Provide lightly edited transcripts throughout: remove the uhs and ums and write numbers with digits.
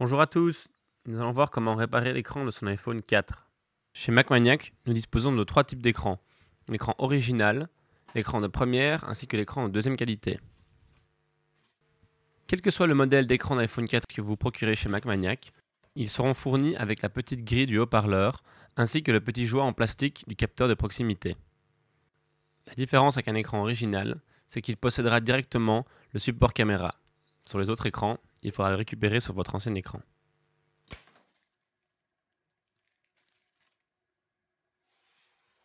Bonjour à tous, nous allons voir comment réparer l'écran de son iPhone 4. Chez MacManiac, nous disposons de trois types d'écrans. L'écran original, l'écran de première ainsi que l'écran de deuxième qualité. Quel que soit le modèle d'écran d'iPhone 4 que vous procurez chez MacManiac, ils seront fournis avec la petite grille du haut-parleur ainsi que le petit joint en plastique du capteur de proximité. La différence avec un écran original, c'est qu'il possédera directement le support caméra. Sur les autres écrans, il faudra le récupérer sur votre ancien écran.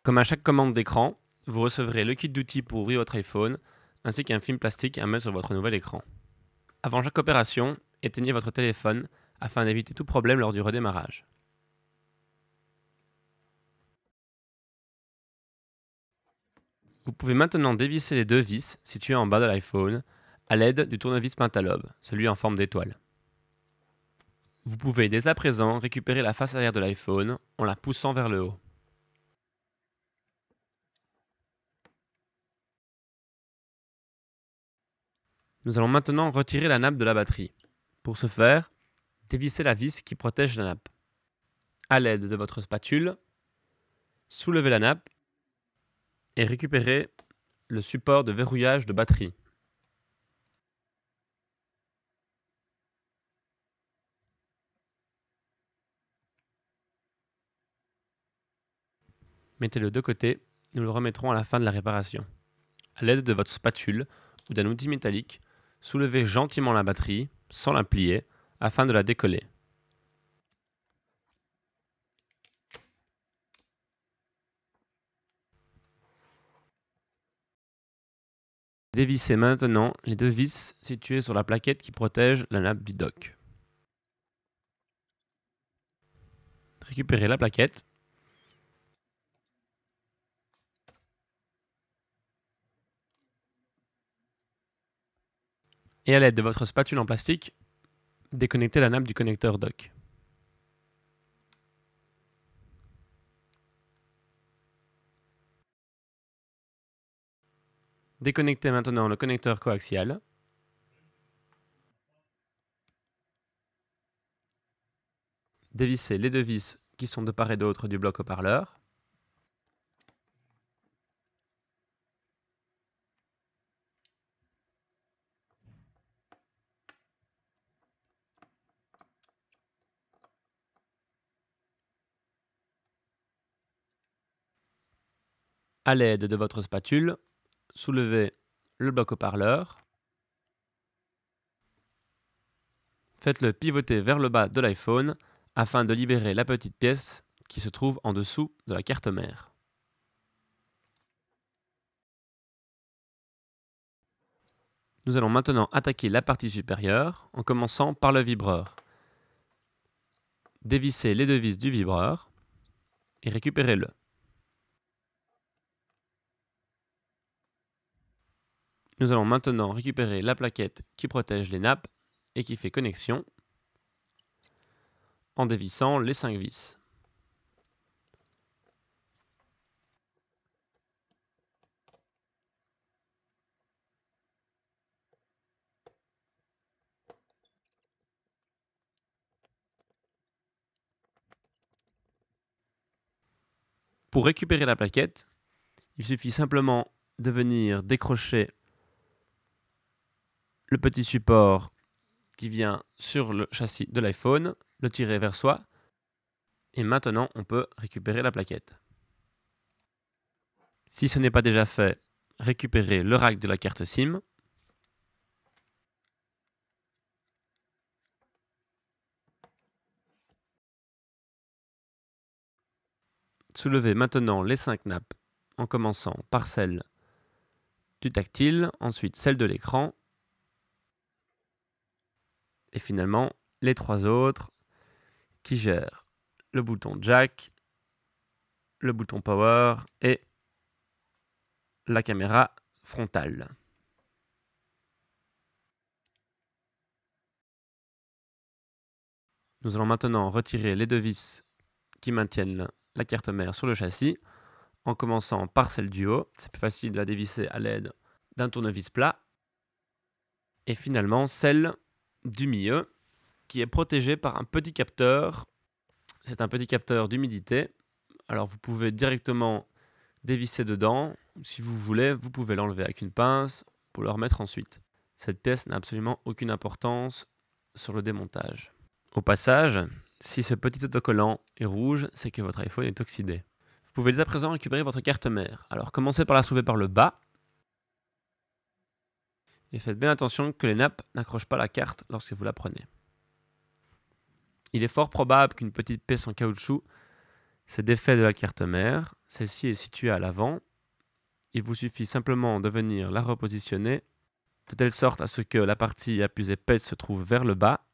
Comme à chaque commande d'écran, vous recevrez le kit d'outils pour ouvrir votre iPhone, ainsi qu'un film plastique à mettre sur votre nouvel écran. Avant chaque opération, éteignez votre téléphone afin d'éviter tout problème lors du redémarrage. Vous pouvez maintenant dévisser les deux vis situées en bas de l'iPhone à l'aide du tournevis pentalobe, celui en forme d'étoile. Vous pouvez dès à présent récupérer la face arrière de l'iPhone en la poussant vers le haut. Nous allons maintenant retirer la nappe de la batterie. Pour ce faire, dévissez la vis qui protège la nappe. À l'aide de votre spatule, soulevez la nappe et récupérez le support de verrouillage de batterie. Mettez-le de côté, nous le remettrons à la fin de la réparation. À l'aide de votre spatule ou d'un outil métallique, soulevez gentiment la batterie, sans la plier, afin de la décoller. Dévissez maintenant les deux vis situées sur la plaquette qui protège la nappe du dock. Récupérez la plaquette et à l'aide de votre spatule en plastique, déconnectez la nappe du connecteur dock. Déconnectez maintenant le connecteur coaxial. Dévissez les deux vis qui sont de part et d'autre du bloc haut-parleur. À l'aide de votre spatule, soulevez le bloc haut-parleur. Faites-le pivoter vers le bas de l'iPhone afin de libérer la petite pièce qui se trouve en dessous de la carte mère. Nous allons maintenant attaquer la partie supérieure en commençant par le vibreur. Dévissez les deux vis du vibreur et récupérez-le. Nous allons maintenant récupérer la plaquette qui protège les nappes et qui fait connexion en dévissant les 5 vis. Pour récupérer la plaquette, il suffit simplement de venir décrocher le petit support qui vient sur le châssis de l'iPhone, le tirer vers soi, et maintenant on peut récupérer la plaquette. Si ce n'est pas déjà fait, récupérez le rack de la carte SIM. Soulevez maintenant les 5 nappes en commençant par celle du tactile, ensuite celle de l'écran, et finalement les 3 autres qui gèrent le bouton jack, le bouton power et la caméra frontale. Nous allons maintenant retirer les deux vis qui maintiennent la carte mère sur le châssis, en commençant par celle du haut. C'est plus facile de la dévisser à l'aide d'un tournevis plat. Et finalement celle du milieu, qui est protégé par un petit capteur. C'est un petit capteur d'humidité. Alors vous pouvez directement dévisser dedans. Si vous voulez, vous pouvez l'enlever avec une pince pour le remettre ensuite. Cette pièce n'a absolument aucune importance sur le démontage. Au passage, si ce petit autocollant est rouge, c'est que votre iPhone est oxydé. Vous pouvez dès à présent récupérer votre carte mère. Alors commencez par la soulever par le bas. Et faites bien attention que les nappes n'accrochent pas la carte lorsque vous la prenez. Il est fort probable qu'une petite pièce en caoutchouc s'est défaite de la carte mère. Celle-ci est située à l'avant. Il vous suffit simplement de venir la repositionner de telle sorte à ce que la partie la plus épaisse se trouve vers le bas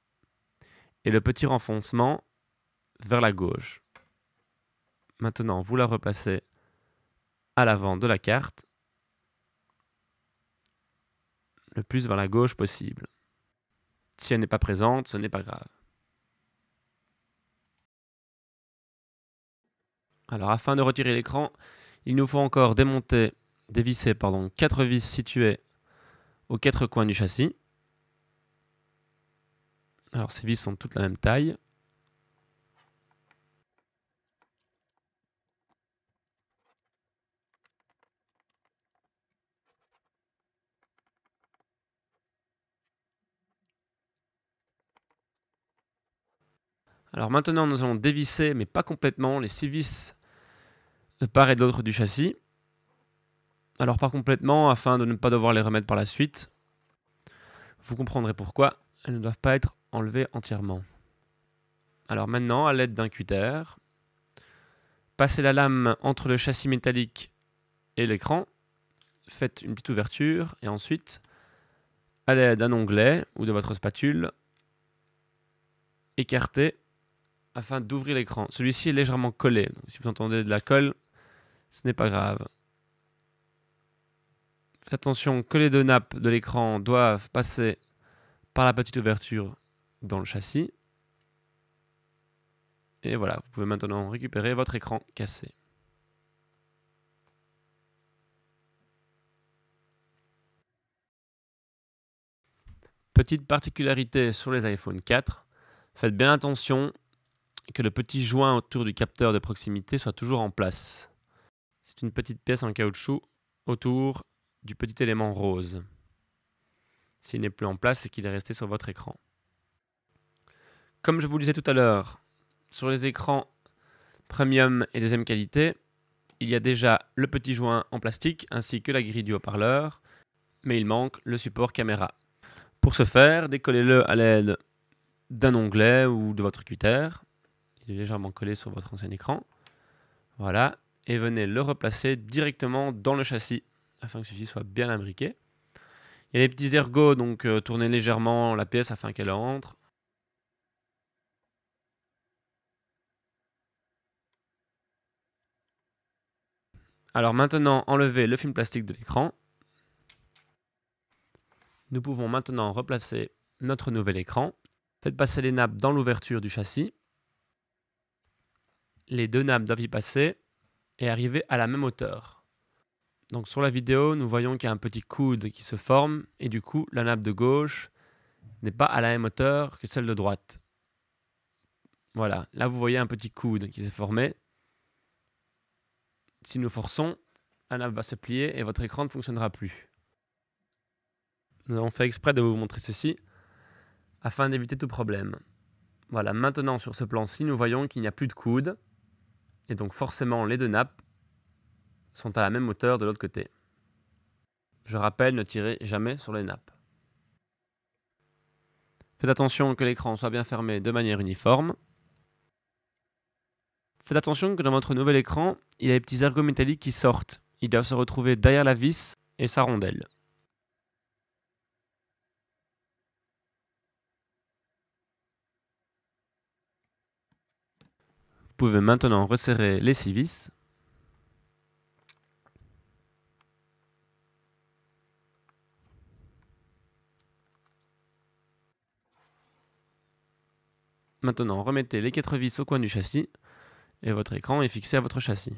et le petit renfoncement vers la gauche. Maintenant, vous la replacez à l'avant de la carte, le plus vers la gauche possible. Si elle n'est pas présente, ce n'est pas grave. Alors, afin de retirer l'écran, il nous faut encore dévisser 4 vis situées aux 4 coins du châssis. Alors, ces vis sont toutes la même taille. Alors maintenant, nous allons dévisser, mais pas complètement, les 6 vis de part et d'autre du châssis. Alors pas complètement, afin de ne pas devoir les remettre par la suite. Vous comprendrez pourquoi, elles ne doivent pas être enlevées entièrement. Alors maintenant, à l'aide d'un cutter, passez la lame entre le châssis métallique et l'écran, faites une petite ouverture, et ensuite, à l'aide d'un onglet ou de votre spatule, écartez afin d'ouvrir l'écran. Celui-ci est légèrement collé, donc si vous entendez de la colle, ce n'est pas grave. Faites attention que les 2 nappes de l'écran doivent passer par la petite ouverture dans le châssis. Et voilà, vous pouvez maintenant récupérer votre écran cassé. Petite particularité sur les iPhone 4, faites bien attention que le petit joint autour du capteur de proximité soit toujours en place. C'est une petite pièce en caoutchouc autour du petit élément rose. S'il n'est plus en place, c'est qu'il est resté sur votre écran. Comme je vous le disais tout à l'heure, sur les écrans premium et deuxième qualité, il y a déjà le petit joint en plastique ainsi que la grille du haut-parleur, mais il manque le support caméra. Pour ce faire, décollez-le à l'aide d'un onglet ou de votre cutter. Il est légèrement collé sur votre ancien écran. Voilà, et venez le replacer directement dans le châssis afin que celui-ci soit bien imbriqué. Il y a les petits ergots, donc tournez légèrement la pièce afin qu'elle entre. Alors maintenant, enlevez le film plastique de l'écran. Nous pouvons maintenant replacer notre nouvel écran. Faites passer les nappes dans l'ouverture du châssis. Les 2 nappes doivent y passer et arriver à la même hauteur. Donc sur la vidéo, nous voyons qu'il y a un petit coude qui se forme et du coup, la nappe de gauche n'est pas à la même hauteur que celle de droite. Voilà, là vous voyez un petit coude qui s'est formé. Si nous forçons, la nappe va se plier et votre écran ne fonctionnera plus. Nous avons fait exprès de vous montrer ceci afin d'éviter tout problème. Voilà, maintenant sur ce plan-ci, nous voyons qu'il n'y a plus de coude et donc forcément les 2 nappes sont à la même hauteur de l'autre côté. Je rappelle, ne tirez jamais sur les nappes. Faites attention que l'écran soit bien fermé de manière uniforme. Faites attention que dans votre nouvel écran, il y a les petits ergots métalliques qui sortent. Ils doivent se retrouver derrière la vis et sa rondelle. Vous pouvez maintenant resserrer les 6 vis. Maintenant, remettez les 4 vis au coin du châssis et votre écran est fixé à votre châssis.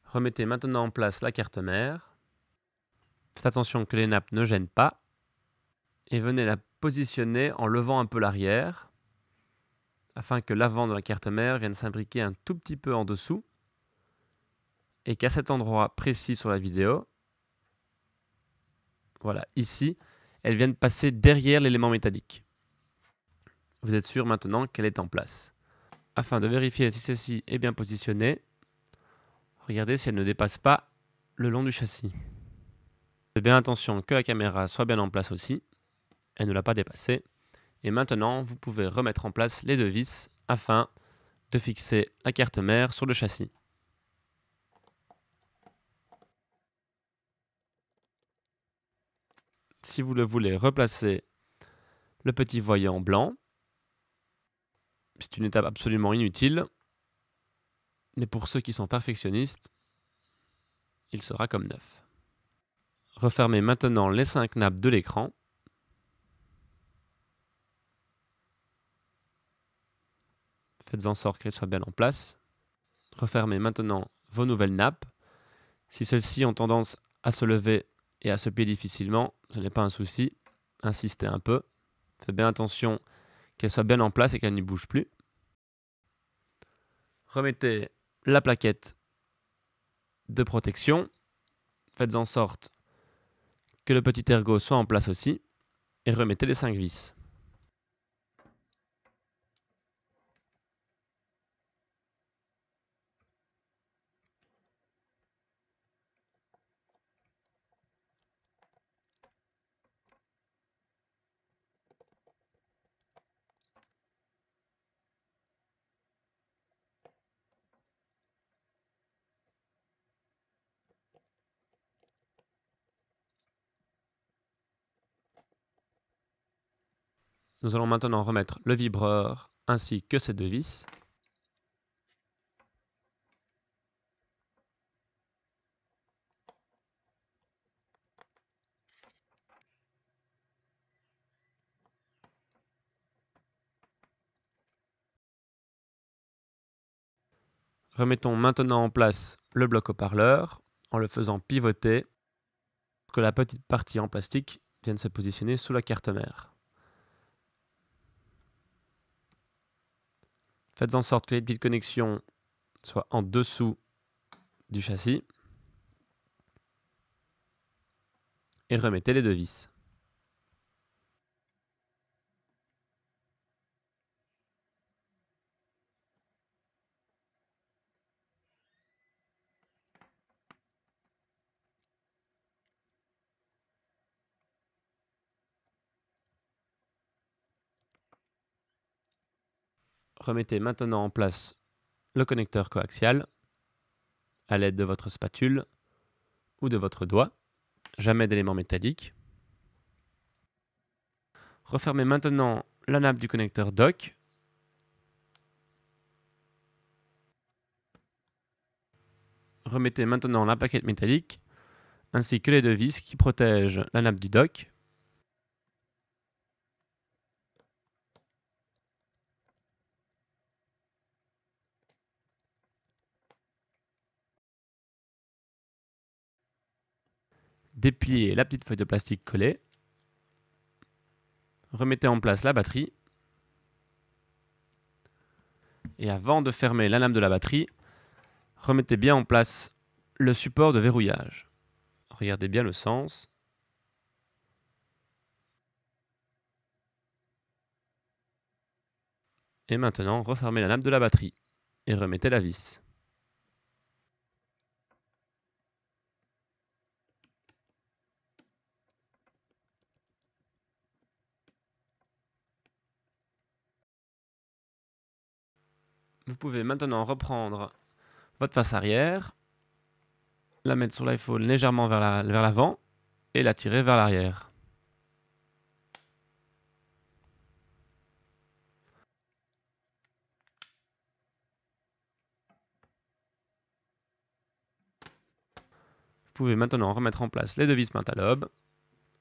Remettez maintenant en place la carte mère. Faites attention que les nappes ne gênent pas. Et venez la positionner en levant un peu l'arrière, afin que l'avant de la carte mère vienne s'imbriquer un tout petit peu en dessous, et qu'à cet endroit précis sur la vidéo, voilà, ici, elle vienne passer derrière l'élément métallique. Vous êtes sûr maintenant qu'elle est en place. Afin de vérifier si celle-ci est bien positionnée, regardez si elle ne dépasse pas le long du châssis. Faites bien attention que la caméra soit bien en place aussi, elle ne l'a pas dépassé. Et maintenant, vous pouvez remettre en place les deux vis afin de fixer la carte mère sur le châssis. Si vous le voulez, replacer le petit voyant blanc. C'est une étape absolument inutile, mais pour ceux qui sont perfectionnistes, il sera comme neuf. Refermez maintenant les 5 nappes de l'écran. Faites en sorte qu'elles soient bien en place. Refermez maintenant vos nouvelles nappes. Si celles-ci ont tendance à se lever et à se plier difficilement, ce n'est pas un souci. Insistez un peu. Faites bien attention qu'elles soient bien en place et qu'elles ne bougent plus. Remettez la plaquette de protection. Faites en sorte que le petit ergot soit en place aussi. Et remettez les 5 vis. Nous allons maintenant remettre le vibreur ainsi que ces deux vis. Remettons maintenant en place le bloc haut-parleur en le faisant pivoter pour que la petite partie en plastique vienne se positionner sous la carte mère. Faites en sorte que les petites connexions soient en dessous du châssis et remettez les deux vis. Remettez maintenant en place le connecteur coaxial à l'aide de votre spatule ou de votre doigt, jamais d'éléments métalliques. Refermez maintenant la nappe du connecteur dock. Remettez maintenant la plaquette métallique ainsi que les deux vis qui protègent la nappe du dock. Dépliez la petite feuille de plastique collée. Remettez en place la batterie. Et avant de fermer la lame de la batterie, remettez bien en place le support de verrouillage. Regardez bien le sens. Et maintenant, refermez la lame de la batterie et remettez la vis. Vous pouvez maintenant reprendre votre face arrière, la mettre sur l'iPhone légèrement vers l'avant et la tirer vers l'arrière. Vous pouvez maintenant remettre en place les deux vis pentalobe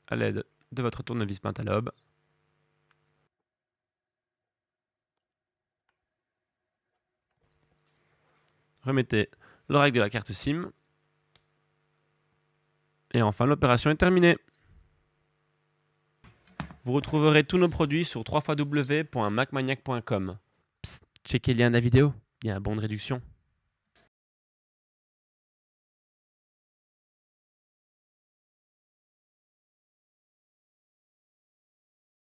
à l'aide de votre tournevis pentalobe. Remettez le règle de la carte SIM Et enfin, l'opération est terminée. Vous retrouverez tous nos produits sur www.macmaniac.com. Psst, checkez le lien de la vidéo, il y a un bon de réduction.